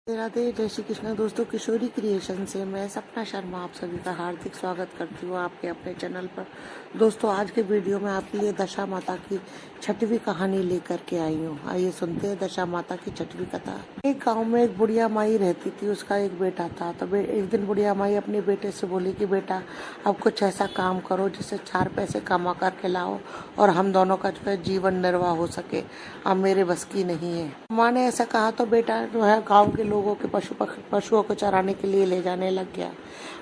राधे जय श्री कृष्ण। दोस्तों, किशोरी क्रिएशन से मैं सपना शर्मा आप सभी का हार्दिक स्वागत करती हूँ आपके अपने चैनल पर। दोस्तों, आज के वीडियो में आपके लिए दशा माता की 6वीं कहानी लेकर के आई हूँ। आइए सुनते हैं दशा माता की 6वीं कथा। एक गांव में एक बुढ़िया माई रहती थी। उसका एक बेटा था। तो एक दिन बुढ़िया माई अपने बेटे से बोली कि बेटा, अब कुछ ऐसा काम करो जिससे 4 पैसे कमा करके लाओ और हम दोनों का जो है जीवन निर्वाह हो सके। अब मेरे बस की नहीं है। माँ ने ऐसा कहा तो बेटा जो है गाँव के लोगों के पशुओं को चराने के लिए ले जाने लग गया।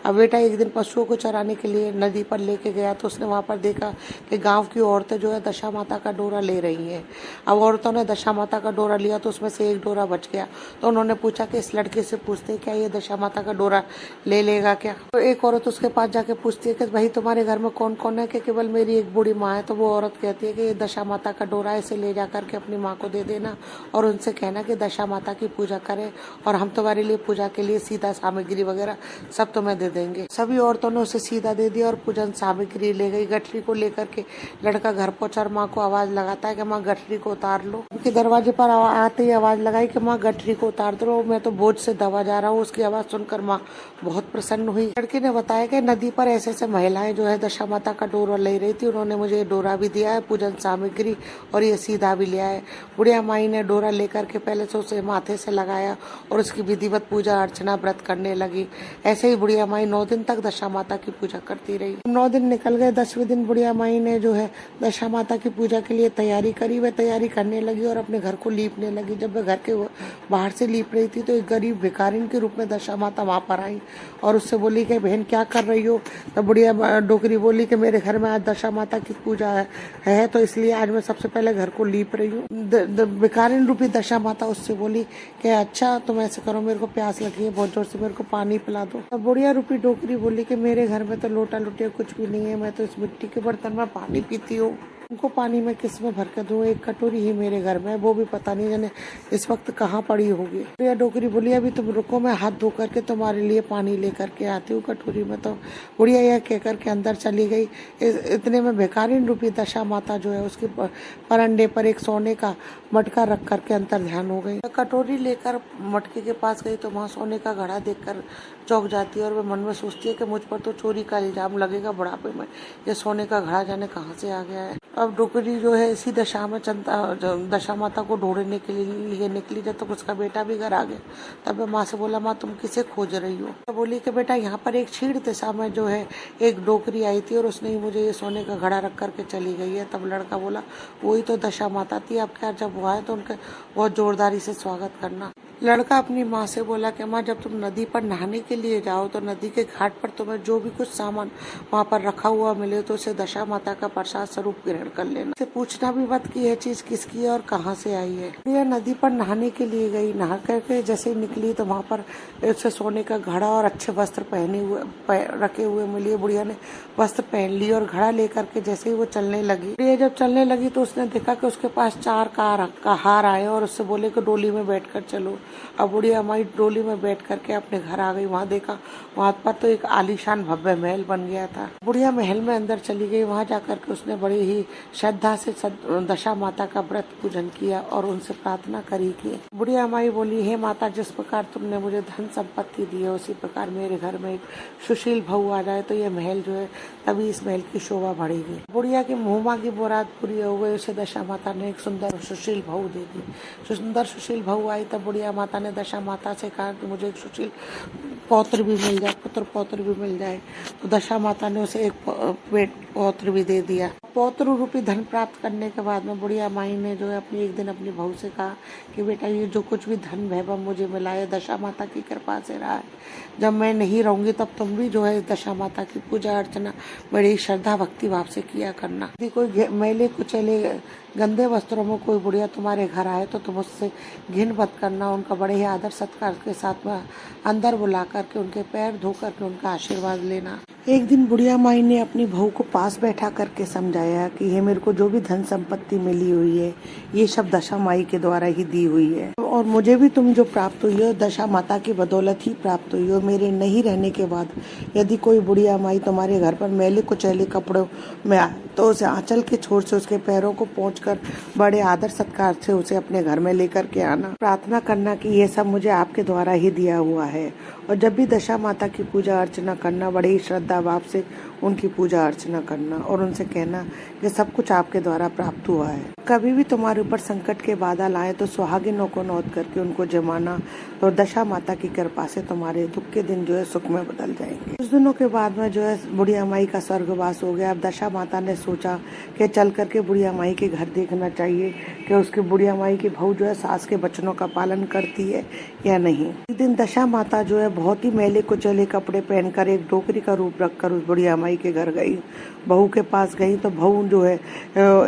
अब बेटा एक दिन पशुओं को चराने के लिए नदी पर लेके गया तो उसने वहां पर देखा कि गांव की औरतें जो है दशा माता का डोरा ले रही हैं। अब औरतों ने दशा माता का डोरा लिया तो उसमें से एक डोरा बच गया। तो उन्होंने पूछा कि इस लड़के से पूछते क्या ये दशा माता का डोरा ले लेगा क्या। तो एक औरत उसके पास जाके पूछती है कि भाई तुम्हारे घर में कौन कौन है। कि केवल मेरी एक बूढ़ी माँ है। तो वो औरत कहती है कि ये दशा माता का डोरा है, इसे ले जा करके अपनी माँ को दे देना और उनसे कहना कि दशा माता की पूजा करे और हम तुम्हारे लिए पूजा के लिए सीधा सामग्री वगैरह सब तुम्हें दे देंगे। सभी औरतों ने उसे सीधा दे दिया और पूजन सामग्री ले गई। गठरी को लेकर के लड़का घर पहुंचा और माँ को आवाज लगाता है कि माँ गठरी को उतार लो। उनके दरवाजे पर आते ही आवाज लगाई कि माँ गठरी को उतार दो, मैं तो बोझ से दबा जा रहा हूँ। उसकी आवाज सुनकर माँ बहुत प्रसन्न हुई। लड़के ने बताया कि नदी पर ऐसे ऐसे महिलाएं जो है दशा माता का डोरा ले रही थी, उन्होंने मुझे डोरा भी दिया है, पूजन सामग्री और ये सीधा भी लिया है। बुढ़िया माई ने डोरा लेकर के पहले से उसे माथे से लगाया और उसकी विधिवत पूजा अर्चना व्रत करने लगी। ऐसे ही बुढ़िया माई 9 दिन तक दशा माता की पूजा करती रही। 9 दिन निकल गए। 10वें दिन बुढ़िया माई ने जो है दशा माता की पूजा के लिए तैयारी करी। वह तैयारी करने लगी और अपने घर को लीपने लगी। जब वह घर के बाहर से लीप रही थी तो एक गरीब भिखारिन के रूप में दशा माता वहां पर आई और उससे बोली कि बहन क्या कर रही हो। तो बुढ़िया डोकरी बोली कि मेरे घर में आज दशा माता की पूजा है तो इसलिए आज मैं सबसे पहले घर को लीप रही हूँ। भिखारिन रूपी दशा माता उससे बोली कि अच्छा तुम ऐसे करो, मेरे को प्यास लगी है बहुत जोर से, मेरे को पानी पिला दो। तो बुढ़िया रूपी डोकरी बोली कि मेरे घर में तो लोटा लोटिया कुछ भी नहीं है, मैं तो इस मिट्टी के बर्तन में पानी पीती हूँ। उनको पानी में किस में भर कर दूं, एक कटोरी ही मेरे घर में, वो भी पता नहीं जाने इस वक्त कहाँ पड़ी होगी। बुढ़िया डोकरी बोली अभी तुम रुको, मैं हाथ धो करके तुम्हारे लिए पानी लेकर के आती हूँ कटोरी में। तो बुढ़िया यह कह करके अंदर चली गई। इतने में भिखारिन रूपी दशा माता जो है उसके परंडे पर एक सोने का मटका रख करके अंतर ध्यान हो गई। कटोरी लेकर मटके के पास गई तो वहाँ सोने का घड़ा देखकर चौंक जाती है और वह मन में सोचती है कि मुझ पर तो चोरी का इल्जाम लगेगा बुढ़ापे में, ये सोने का घड़ा जाने कहाँ से आ गया है। अब डोकरी जो है इसी दशा में दशा माता को ढूंढने के लिए निकली। जब तक उसका बेटा भी घर आ गया तब वह माँ से बोला माँ तुम किसे खोज रही हो। तो बोली कि बेटा यहाँ पर एक क्षीण दिशा में जो है एक डोकरी आई थी और उसने ही मुझे ये सोने का घड़ा रख करके चली गई है। तब लड़का बोला वही तो दशा माता थी, अब क्या जब वो आए तो उनका बहुत जोरदारी से स्वागत करना। लड़का अपनी माँ से बोला कि माँ जब तुम नदी पर नहाने के लिए जाओ तो नदी के घाट पर तुम्हें जो भी कुछ सामान वहाँ पर रखा हुआ मिले तो उसे दशा माता का प्रसाद स्वरूप ग्रहण कर लेना। से पूछना भी मत कि यह चीज किसकी है और कहाँ से आई है। यह नदी पर नहाने के लिए गई। नहा करके जैसे ही निकली तो वहाँ पर उसे सोने का घड़ा और अच्छे वस्त्र पहने हुए रखे हुए मिले। बुढ़िया ने वस्त्र पहन ली और घड़ा लेकर के जैसे ही वो चलने लगी, बुढ़िया जब चलने लगी तो उसने देखा कि उसके पास 4 कहार आए और उससे बोले कि डोली में बैठ कर चलो। अब बुढ़िया माई डोली में बैठ करके अपने घर आ गई। वहाँ देखा वहाँ पर तो एक आलीशान भव्य महल बन गया था। बुढ़िया महल में अंदर चली गई। वहाँ जाकर के उसने बड़ी ही श्रद्धा से दशा माता का व्रत पूजन किया और उनसे प्रार्थना करी कि बुढ़िया माई बोली हे माता, जिस प्रकार तुमने मुझे धन संपत्ति दी है उसी प्रकार मेरे घर में एक सुशील बहू आ जाए तो ये महल जो है तभी इस महल की शोभा बढ़ेगी। बुढ़िया की मुँह की मुराद पूरी हो गई। उसे दशा माता ने एक सुंदर सुशील बहू दे दी। सुंदर सुशील बहू आई तब बुढ़िया माता ने दशा माता से कहा कि मुझे एक सुशील पौत्र भी मिल जाए, पुत्र पौत्र भी मिल जाए। तो दशा माता ने उसे एक पौत्र भी दे दिया। पौत्र रूपी धन प्राप्त करने के बाद में बुढ़िया माई ने जो है एक दिन अपनी बहू से कहा कि बेटा ये जो कुछ भी धन वैभव मुझे मिला है दशा माता की कृपा से रहा है। जब मैं नहीं रहूंगी तब तुम भी जो है दशा माता की पूजा अर्चना बड़ी श्रद्धा भक्ति भाव से किया करना। यदि कोई मैले कुचले गंदे वस्त्रों में कोई बुढ़िया तुम्हारे घर आए तो तुम उससे घिन मत करना। उनका बड़े ही आदर सत्कार के साथ में अंदर बुला करके उनके पैर धो करके उनका आशीर्वाद लेना। एक दिन बुढ़िया माई ने अपनी बहू को पास बैठा करके समझाया कि ये मेरे को जो भी धन संपत्ति मिली हुई है ये सब दशा माई के द्वारा ही दी हुई है और मुझे भी तुम जो प्राप्त हुई हो दशा माता की बदौलत ही प्राप्त हुई हो। मेरे नहीं रहने के बाद यदि कोई बुढ़िया माई तुम्हारे घर पर मैले कुचैले कपड़ों में आए तो उसे आंचल के छोर से उसके पैरों को पोंछकर बड़े आदर सत्कार से उसे अपने घर में लेकर के आना, प्रार्थना करना कि ये सब मुझे आपके द्वारा ही दिया हुआ है। और जब भी दशा माता की पूजा अर्चना करना, बड़े ही श्रद्धा भाव से उनकी पूजा अर्चना करना और उनसे कहना कि सब कुछ आपके द्वारा प्राप्त हुआ है। कभी भी तुम्हारे ऊपर संकट के बादल आए तो सुहागिनों को नौत करके उनको जमाना, तो दशा माता की कृपा से तुम्हारे दुख के दिन जो है सुख में बदल जाएंगे। कुछ दिनों के बाद में जो है बुढ़िया माई का स्वर्गवास हो गया। अब दशा माता ने सोचा कि चल करके बुढ़िया माई के घर देखना चाहिए कि उसकी बुढ़िया माई की बहू जो है सास के वचनों का पालन करती है या नहीं। एक दिन दशा माता जो है बहुत ही मैले कुचैले कपड़े पहनकर एक डोकरी का रूप रखकर उस बुढ़िया माई के घर गई। बहू के पास गई तो बहू जो है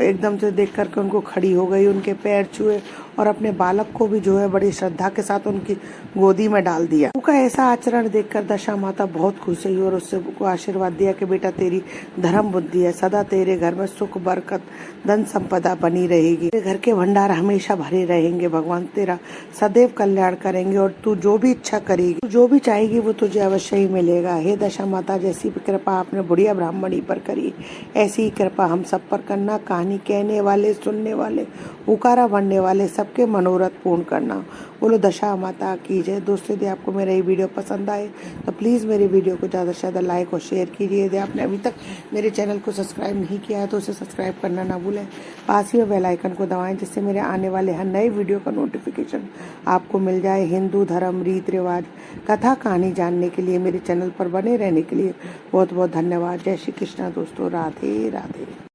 एकदम से देख करके उनको खड़ी हो गई, उनके पैर छुए और अपने बालक को भी जो है बड़ी श्रद्धा के साथ उनकी गोदी में डाल दिया। उनका ऐसा आचरण देखकर दशा माता बहुत खुश हुई और उससे को आशीर्वाद दिया कि बेटा तेरी धर्म बुद्धि है, सदा तेरे घर में सुख बरकत धन संपदा बनी रहेगी, तेरे घर के भंडार हमेशा भरे रहेंगे, भगवान तेरा सदैव कल्याण करेंगे और तू जो भी इच्छा करेगी, तू जो भी चाहेगी वो तुझे अवश्य ही मिलेगा। हे दशा माता, जैसी कृपा आपने बुढ़िया ब्राह्मणी पर करी ऐसी ही कृपा हम सब पर करना। कहानी कहने वाले, सुनने वाले, उकारा बनने वाले सबके मनोरथ पूर्ण करना। बोलो दशा माता की जय। दोस्तों यदि आपको मेरा ये वीडियो पसंद आए तो प्लीज़ मेरे वीडियो को ज़्यादा से ज़्यादा लाइक और शेयर कीजिए। यदि आपने अभी तक मेरे चैनल को सब्सक्राइब नहीं किया है तो उसे सब्सक्राइब करना ना भूलें। पास ही में बेल आइकन को दबाएं जिससे मेरे आने वाले हर नए वीडियो का नोटिफिकेशन आपको मिल जाए। हिंदू धर्म, रीत रिवाज, कथा कहानी जानने के लिए मेरे चैनल पर बने रहने के लिए बहुत बहुत धन्यवाद। जय श्री कृष्णा दोस्तों, राधे राधे।